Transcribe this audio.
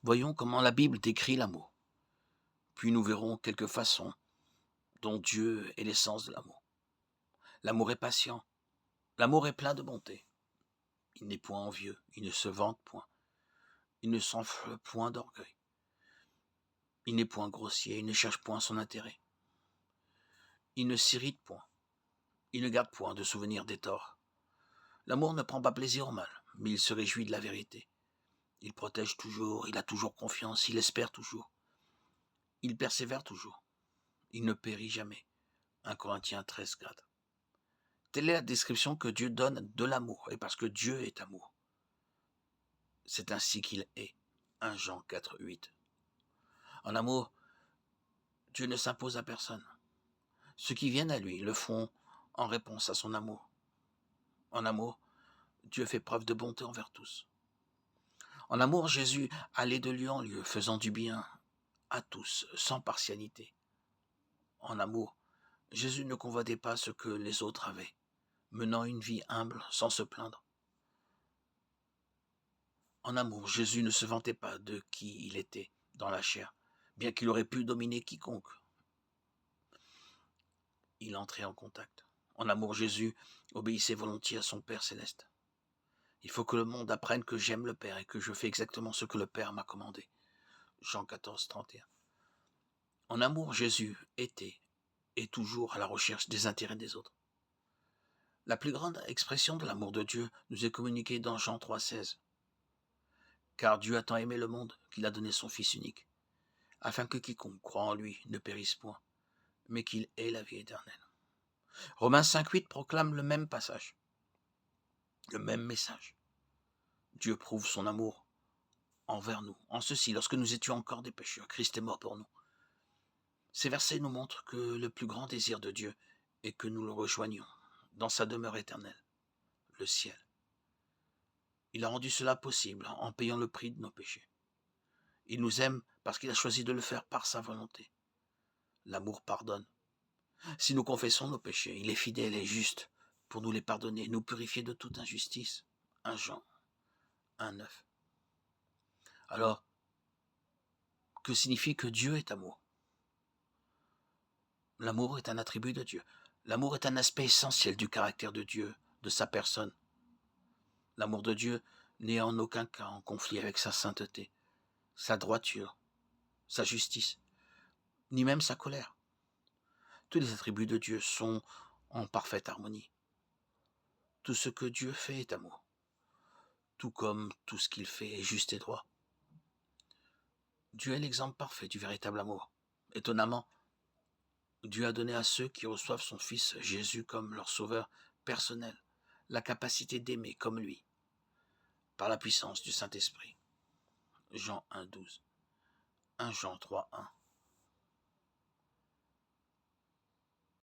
Voyons comment la Bible décrit l'amour. Puis nous verrons quelques façons dont Dieu est l'essence de l'amour. L'amour est patient. L'amour est plein de bonté. Il n'est point envieux. Il ne se vante point. Il ne s'enfle point d'orgueil. Il n'est point grossier. Il ne cherche point son intérêt. Il ne s'irrite point. Il ne garde point de souvenir des torts. L'amour ne prend pas plaisir au mal, mais il se réjouit de la vérité. Il protège toujours, il a toujours confiance, il espère toujours. Il persévère toujours. Il ne périt jamais. 1 Corinthiens 13:4. Telle est la description que Dieu donne de l'amour, et parce que Dieu est amour. C'est ainsi qu'il est. 1 Jean 4:8. En amour, Dieu ne s'impose à personne. Ceux qui viennent à lui le font en réponse à son amour. En amour, Dieu fait preuve de bonté envers tous. En amour, Jésus allait de lieu en lieu, faisant du bien à tous, sans partialité. En amour, Jésus ne convoitait pas ce que les autres avaient, menant une vie humble sans se plaindre. En amour, Jésus ne se vantait pas de qui il était dans la chair, bien qu'il aurait pu dominer quiconque. Il entrait en contact. En amour, Jésus obéissait volontiers à son Père céleste. Il faut que le monde apprenne que j'aime le Père et que je fais exactement ce que le Père m'a commandé. Jean 14:31. En amour, Jésus était et toujours à la recherche des intérêts des autres. La plus grande expression de l'amour de Dieu nous est communiquée dans Jean 3,16. Car Dieu a tant aimé le monde qu'il a donné son Fils unique, afin que quiconque croit en lui ne périsse point, mais qu'il ait la vie éternelle. Romains 5,8 proclame le même passage, le même message. Dieu prouve son amour envers nous. En ceci, lorsque nous étions encore des pécheurs, Christ est mort pour nous. Ces versets nous montrent que le plus grand désir de Dieu est que nous le rejoignions dans sa demeure éternelle, le ciel. Il a rendu cela possible en payant le prix de nos péchés. Il nous aime parce qu'il a choisi de le faire par sa volonté. L'amour pardonne. Si nous confessons nos péchés, il est fidèle et juste pour nous les pardonner, nous purifier de toute injustice. 1 Jean 1,9. Alors, que signifie que Dieu est amour? L'amour est un attribut de Dieu. L'amour est un aspect essentiel du caractère de Dieu, de sa personne. L'amour de Dieu n'est en aucun cas en conflit avec sa sainteté, sa droiture, sa justice, ni même sa colère. Tous les attributs de Dieu sont en parfaite harmonie. Tout ce que Dieu fait est amour, tout comme tout ce qu'il fait est juste et droit. Dieu est l'exemple parfait du véritable amour. Étonnamment, Dieu a donné à ceux qui reçoivent son Fils Jésus comme leur sauveur personnel la capacité d'aimer comme lui, par la puissance du Saint-Esprit. Jean 1,12. 1 Jean 3,1.